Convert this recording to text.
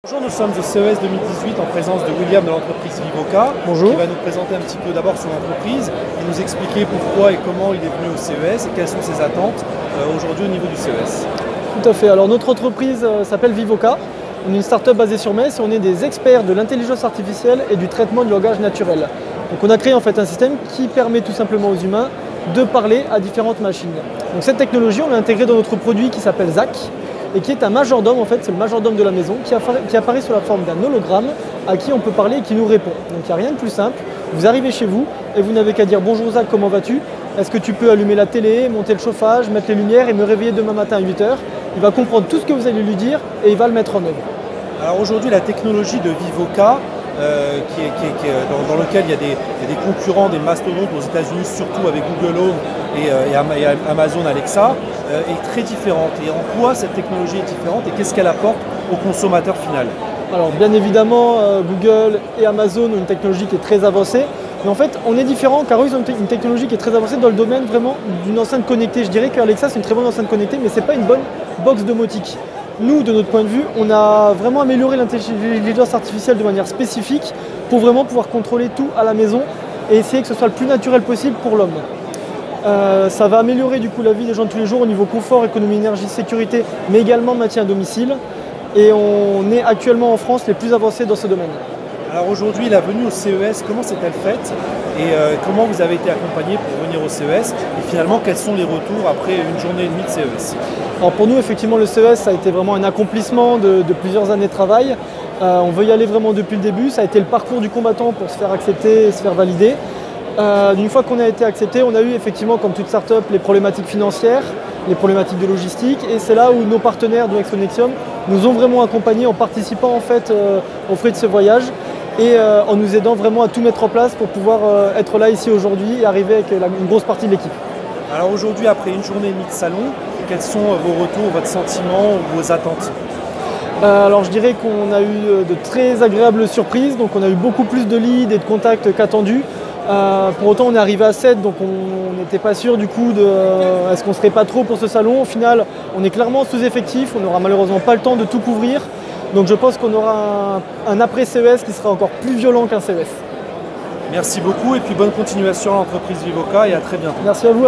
Bonjour, nous sommes au CES 2018 en présence de William de l'entreprise Vivoca. Bonjour. Qui va nous présenter un petit peu d'abord son entreprise et nous expliquer pourquoi et comment il est venu au CES et quelles sont ses attentes aujourd'hui au niveau du CES. Tout à fait. Alors notre entreprise s'appelle Vivoca. On est une start-up basée sur Metz et on est des experts de l'intelligence artificielle et du traitement du langage naturel. Donc on a créé en fait un système qui permet tout simplement aux humains de parler à différentes machines. Donc cette technologie, on l'a intégrée dans notre produit qui s'appelle ZAC et qui est un majordome, en fait c'est le majordome de la maison qui apparaît sous la forme d'un hologramme à qui on peut parler et qui nous répond. Donc il n'y a rien de plus simple, vous arrivez chez vous et vous n'avez qu'à dire bonjour Zach, comment vas-tu? Est-ce que tu peux allumer la télé, monter le chauffage, mettre les lumières et me réveiller demain matin à 8 h? Il va comprendre tout ce que vous allez lui dire et il va le mettre en œuvre. Alors aujourd'hui la technologie de Vivoca, dans lequel il y a des concurrents, des mastodontes aux États-Unis, surtout avec Google Home et Amazon Alexa, est très différente. Et en quoi cette technologie est différente et qu'est-ce qu'elle apporte au consommateur final? Alors bien évidemment, Google et Amazon ont une technologie qui est très avancée. Mais en fait, on est différent car eux, ils ont une technologie qui est très avancée dans le domaine vraiment d'une enceinte connectée. Je dirais qu'Alexa, c'est une très bonne enceinte connectée, mais ce n'est pas une bonne box domotique. Nous, de notre point de vue, on a vraiment amélioré l'intelligence artificielle de manière spécifique pour vraiment pouvoir contrôler tout à la maison et essayer que ce soit le plus naturel possible pour l'homme. Ça va améliorer du coup la vie des gens de tous les jours au niveau confort, économie, énergie, sécurité, mais également maintien à domicile. Et on est actuellement en France les plus avancés dans ce domaine. Alors aujourd'hui, la venue au CES, comment s'est-elle faite et comment vous avez été accompagné pour venir au CES et finalement quels sont les retours après une journée et demie de CES? Alors pour nous, effectivement, le CES ça a été vraiment un accomplissement de plusieurs années de travail. On veut y aller vraiment depuis le début, ça a été le parcours du combattant pour se faire accepter et se faire valider. Une fois qu'on a été accepté, on a eu effectivement, comme toute start-up, les problématiques financières, les problématiques de logistique, et c'est là où nos partenaires de Nexonexium nous ont vraiment accompagnés en participant en fait aux frais de ce voyage et en nous aidant vraiment à tout mettre en place pour pouvoir être là ici aujourd'hui et arriver avec une grosse partie de l'équipe. Alors aujourd'hui, après une journée et demie de salon, quels sont vos retours, votre sentiment, vos attentes? Alors je dirais qu'on a eu de très agréables surprises, donc on a eu beaucoup plus de leads et de contacts qu'attendu. Pour autant on est arrivé à 7, donc on n'était pas sûr du coup de est-ce qu'on serait pas trop pour ce salon. Au final on est clairement sous-effectif, on n'aura malheureusement pas le temps de tout couvrir. Donc je pense qu'on aura un après-CES qui sera encore plus violent qu'un CES. Merci beaucoup et puis bonne continuation à l'entreprise Vivoca et à très bientôt. Merci à vous.